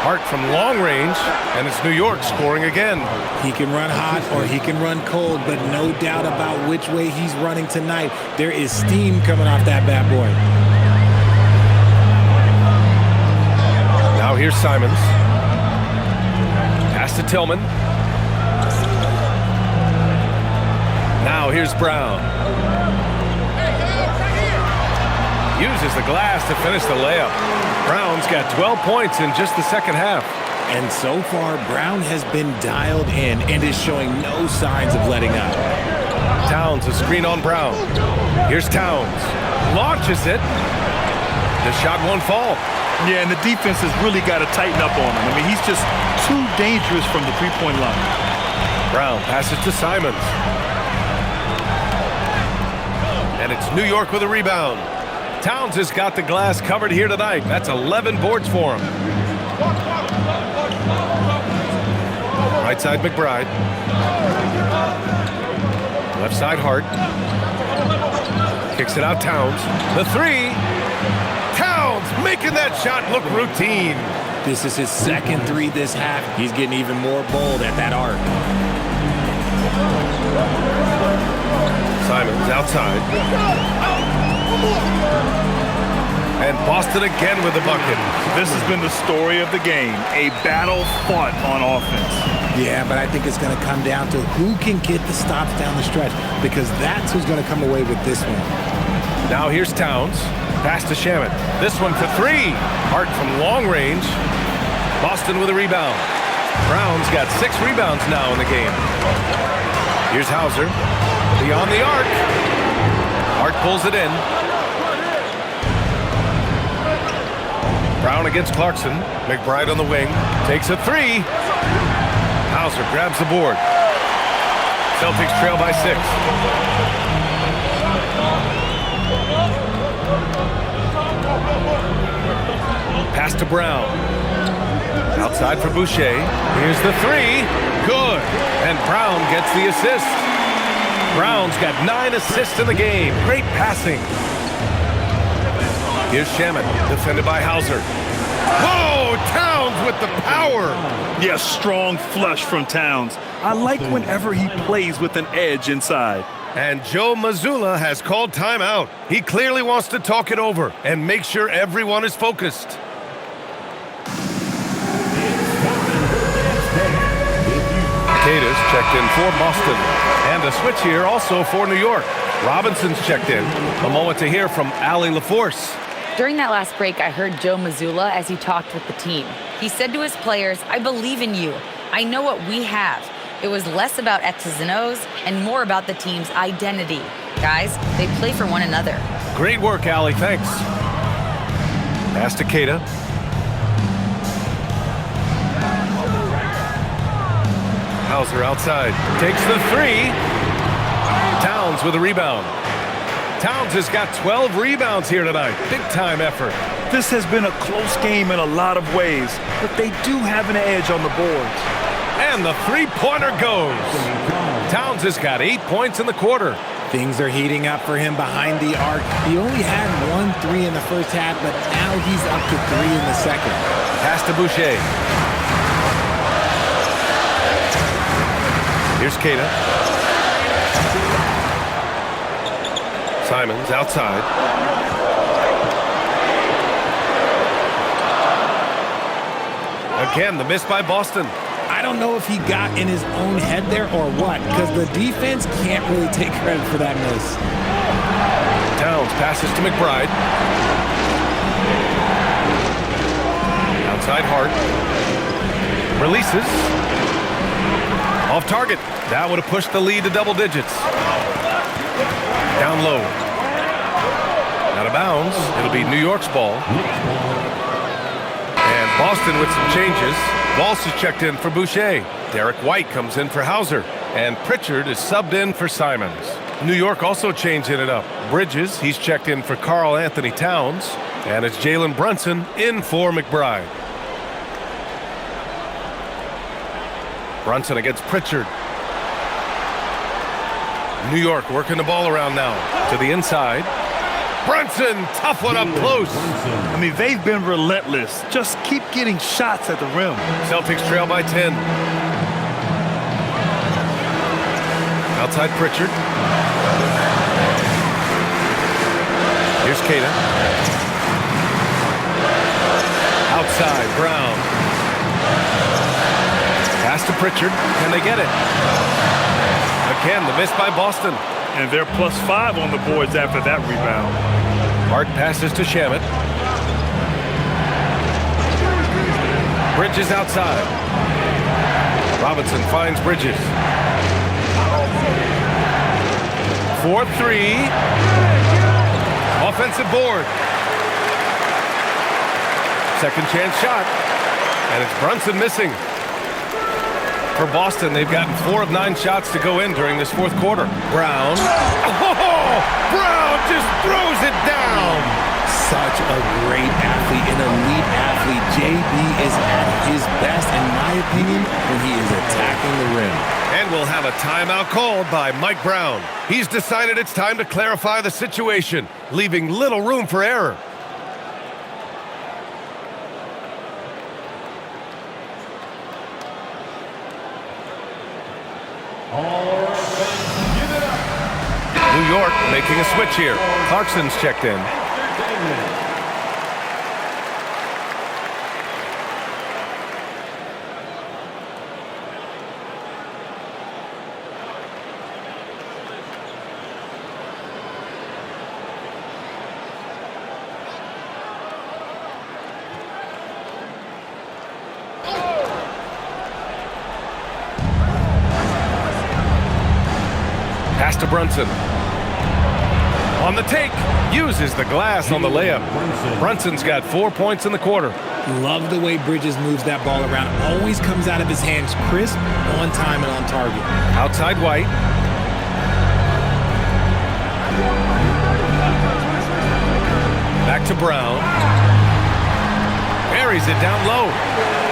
Hart from long range, and it's New York scoring again. He can run hot or he can run cold, but no doubt about which way he's running tonight. There is steam coming off that bad boy. Now here's Simons. Pass to Tillman. Now here's Brown. Uses the glass to finish the layup. Brown's got 12 points in just the second half. And so far, Brown has been dialed in and is showing no signs of letting up. Towns, a screen on Brown. Here's Towns. Launches it. The shot won't fall. Yeah, and the defense has really got to tighten up on him. I mean, he's just too dangerous from the three-point line. Brown passes to Simons. And it's New York with a rebound. Towns has got the glass covered here tonight. That's 11 boards for him. Right side McBride. Left side Hart. Kicks it out Towns. The 3. Towns making that shot look routine. This is his 2nd 3 this half. He's getting even more bold at that arc. Simons outside. And Boston again with the bucket. This has been the story of the game. A battle fought on offense. Yeah, but I think it's going to come down to who can get the stops down the stretch, because that's who's going to come away with this one. Now here's Towns. Pass to Shaman. This one for 3. Hart from long range. Boston with a rebound. Brown's got 6 rebounds now in the game. Here's Hauser. Beyond the arc. Hart pulls it in. Brown against Clarkson. McBride on the wing. Takes a 3. Hauser grabs the board. Celtics trail by 6. Pass to Brown. Outside for Boucher. Here's the 3. Good. And Brown gets the assist. Brown's got 9 assists in the game. Great passing. Here's Shamet, defended by Hauser. Whoa! Towns with the power. Yes, strong flush from Towns. I like whenever he plays with an edge inside. And Joe Mazzulla has called timeout. He clearly wants to talk it over and make sure everyone is focused. Cato's checked in for Boston. And a switch here also for New York. Robinson's checked in. A moment to hear from Allie LaForce. During that last break, I heard Joe Mazzulla as he talked with the team. He said to his players, "I believe in you. I know what we have." It was less about X's and O's and more about the team's identity. Guys, they play for one another. Great work, Allie. Thanks. Pass to Kata. Hauser outside. Takes the 3. Towns with a rebound. Towns has got 12 rebounds here tonight. Big-time effort. This has been a close game in a lot of ways, but they do have an edge on the boards. And the three-pointer goes. Towns has got 8 points in the quarter. Things are heating up for him behind the arc. He only had 1 3 in the first half, but now he's up to 3 in the second. Pass to Boucher. Here's Kata. Simons outside. Again, the miss by Boston. I don't know if he got in his own head there or what, because the defense can't really take credit for that miss. Towns passes to McBride. Outside Hart. Releases. Off target. That would have pushed the lead to double digits. Down low. Out of bounds. It'll be New York's ball. And Boston with some changes. Walsh is checked in for Boucher. Derek White comes in for Hauser. And Pritchard is subbed in for Simons. New York also changing it up. Bridges, he's checked in for Karl Anthony Towns. And it's Jalen Brunson in for McBride. Brunson against Pritchard. New York working the ball around now. To the inside. Brunson, tough one up close. I mean, they've been relentless. Just keep getting shots at the rim. Celtics trail by 10. Outside Pritchard. Here's Kata. Outside Brown. Pass to Pritchard. Can they get it? Again, the miss by Boston. And they're +5 on the boards after that rebound. Hart passes to Shamet. Bridges outside. Robinson finds Bridges. 4-3. Offensive board. Second chance shot. And it's Brunson missing. For Boston, they've gotten 4 of 9 shots to go in during this fourth quarter. Brown. Oh, Brown just throws it down. Such a great athlete, an elite athlete. JB is at his best, in my opinion, when he is attacking the rim. And we'll have a timeout called by Mike Brown. He's decided it's time to clarify the situation, leaving little room for error. New York making a switch here. Clarkson's checked in. to Brunson. On the take, uses the glass on the layup. Brunson's got 4 points in the quarter. Love the way Bridges moves that ball around. Always comes out of his hands crisp, on time, and on target. Outside White. Back to Brown. Buries it down low.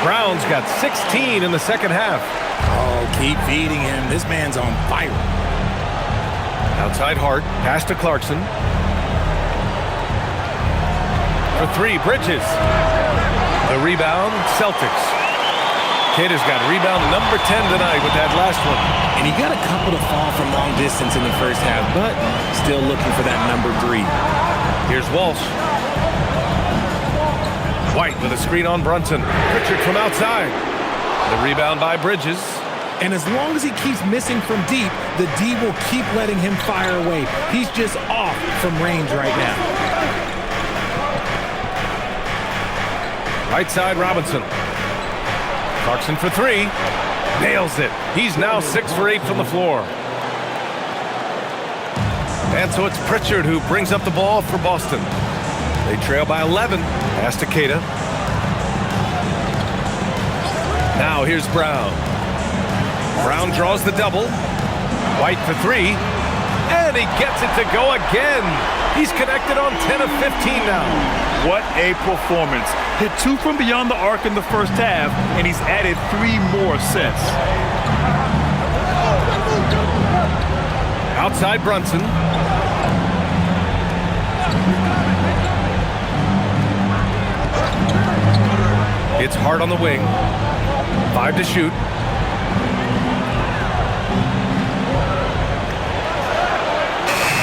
Brown's got 16 in the second half. Oh, keep feeding him. This man's on fire. Outside Hart. Pass to Clarkson. For three, Bridges. The rebound, Celtics. Kid has got rebound number 10 tonight with that last one. And he got a couple to fall from long distance in the first half, but still looking for that number 3. Here's Walsh. White with a screen on Brunson. Pritchard from outside. The rebound by Bridges. And as long as he keeps missing from deep, the D will keep letting him fire away. He's just off from range right now. Right side, Robinson. Clarkson for three. Nails it. He's now 6 for 8 from the floor. And so it's Pritchard who brings up the ball for Boston. They trail by 11. Pass to Keita. Now here's Brown. Brown draws the double. White for three. And he gets it to go again. He's connected on 10 of 15 now. What a performance. Hit 2 from beyond the arc in the first half, and he's added 3 more since. Outside Brunson. It's Hart on the wing. 5 to shoot.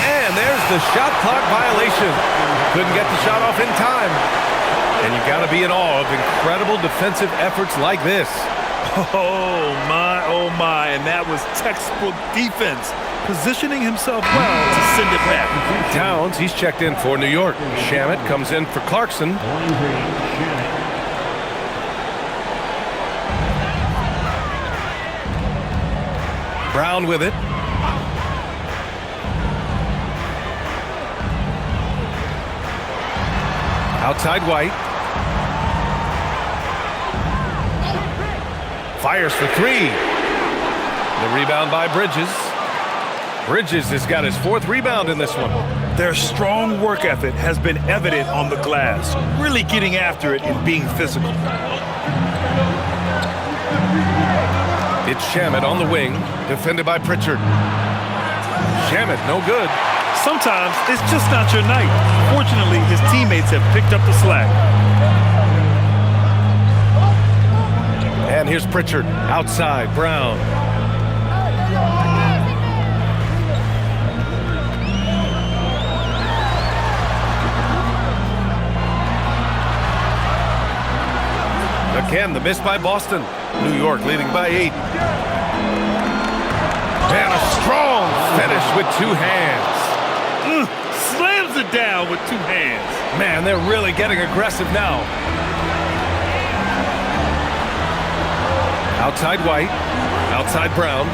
And there's the shot clock violation. Couldn't get the shot off in time. And you got to be in awe of incredible defensive efforts like this. Oh my, and that was textbook defense. Positioning himself well to send it back. Towns, he's checked in for New York. Shamet comes in for Clarkson. Brown with it. Outside White. Fires for three. The rebound by Bridges. Bridges has got his 4th rebound in this one. Their strong work ethic has been evident on the glass, really getting after it and being physical. It's Shamet on the wing, defended by Pritchard. Shamet, no good. Sometimes it's just not your night. Fortunately, his teammates have picked up the slack. And here's Pritchard, outside, Brown. Again, the miss by Boston. New York leading by 8. And a strong finish with 2 hands. Slams it down with 2 hands. Man, they're really getting aggressive now. Outside White. Outside Brown.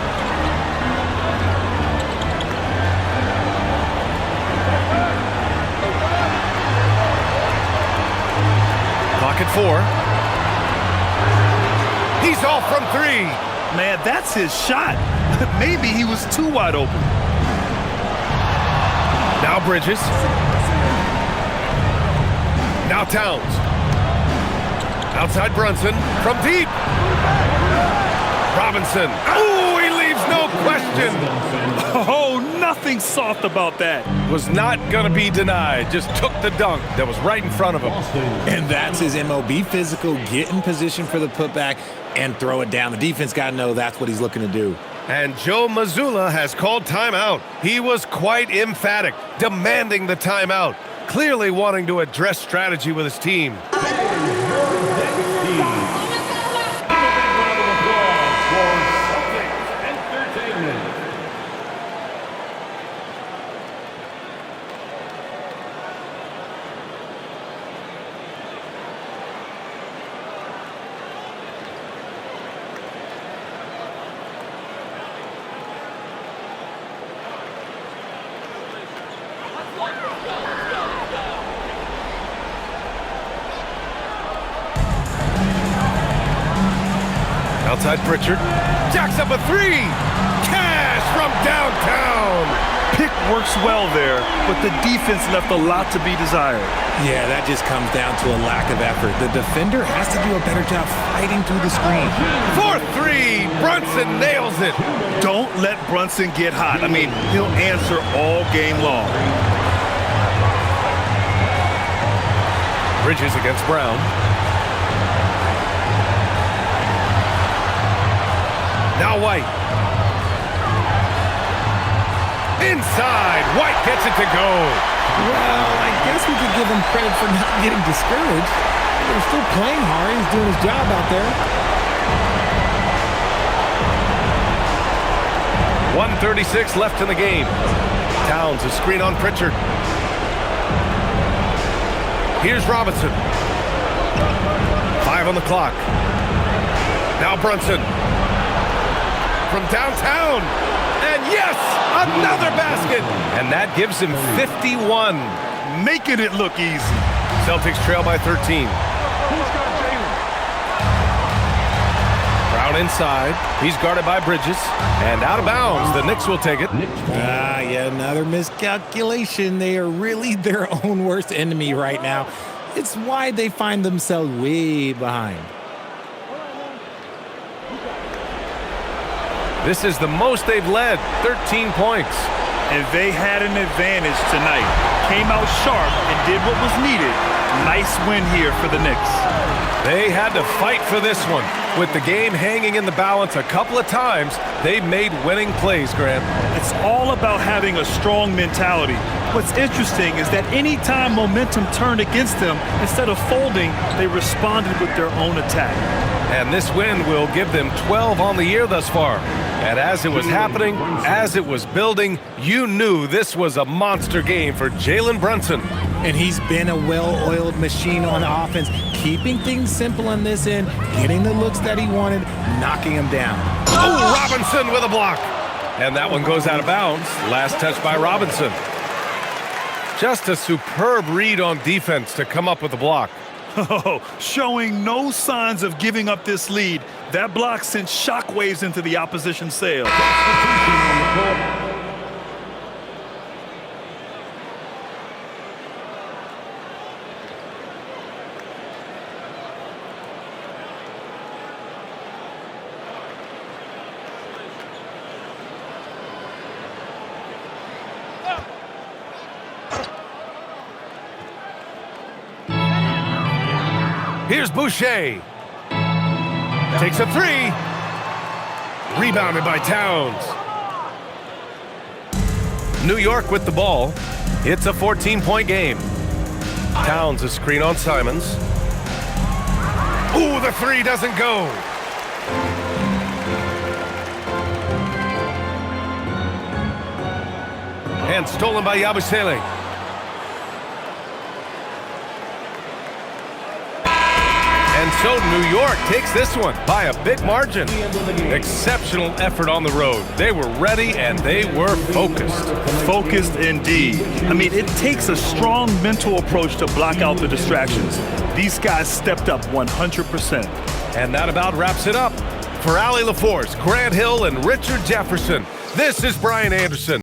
Clock at 4. He's off from 3. Man, that's his shot. Maybe he was too wide open. Now Bridges. Now Towns. Outside Brunson from deep. Robinson. Ooh, he leaves no question. Oh, nothing soft about that. Was not going to be denied. Just took the dunk that was right in front of him. And that's his MO. Be physical, get in position for the putback, and throw it down. The defense got to know that's what he's looking to do. And Joe Mazzulla has called timeout. He was quite emphatic, demanding the timeout, clearly wanting to address strategy with his team. Outside Pritchard. Jacks up a three. Cash from downtown. Pick works well there, but the defense left a lot to be desired. Yeah, that just comes down to a lack of effort. The defender has to do a better job fighting through the screen. 4-3. Brunson nails it. Don't let Brunson get hot. I mean, he'll answer all game long. Bridges against Brown. Now White. Inside. White gets it to go. Well, I guess we could give him credit for not getting discouraged. They're still playing hard. He's doing his job out there. 1:36 left in the game. Towns a screen on Pritchard. Here's Robinson. 5 on the clock. Now Brunson. From downtown. And yes, another basket. And that gives him 51. Making it look easy. Celtics trail by 13. Brown inside. He's guarded by Bridges. And out of bounds. The Knicks will take it. Yeah, another miscalculation. They are really their own worst enemy right now. It's why they find themselves way behind. This is the most they've led, 13 points. And they had an advantage tonight. Came out sharp and did what was needed. Nice win here for the Knicks. They had to fight for this one. With the game hanging in the balance a couple of times, they've made winning plays, Grant. It's all about having a strong mentality. What's interesting is that anytime momentum turned against them, instead of folding, they responded with their own attack. And this win will give them 12 on the year thus far. And as it was happening, as it was building, you knew this was a monster game for Jalen Brunson. And he's been a well-oiled machine on offense, keeping things simple on this end, getting the looks that he wanted, knocking them down. Oh, Robinson with a block. And that one goes out of bounds. Last touch by Robinson. Just a superb read on defense to come up with a block. Oh, showing no signs of giving up this lead. That block sent shockwaves into the opposition sail. Here's Boucher. Takes a three. Rebounded by Towns. New York with the ball. It's a 14-point game. Towns a screen on Simons. Ooh, the three doesn't go. And stolen by Yabusele. And so New York takes this one by a big margin. Exceptional effort on the road. They were ready and they were focused. Focused indeed. I mean, it takes a strong mental approach to block out the distractions. These guys stepped up 100%. And that about wraps it up. For Allie LaForce, Grant Hill, and Richard Jefferson, this is Brian Anderson.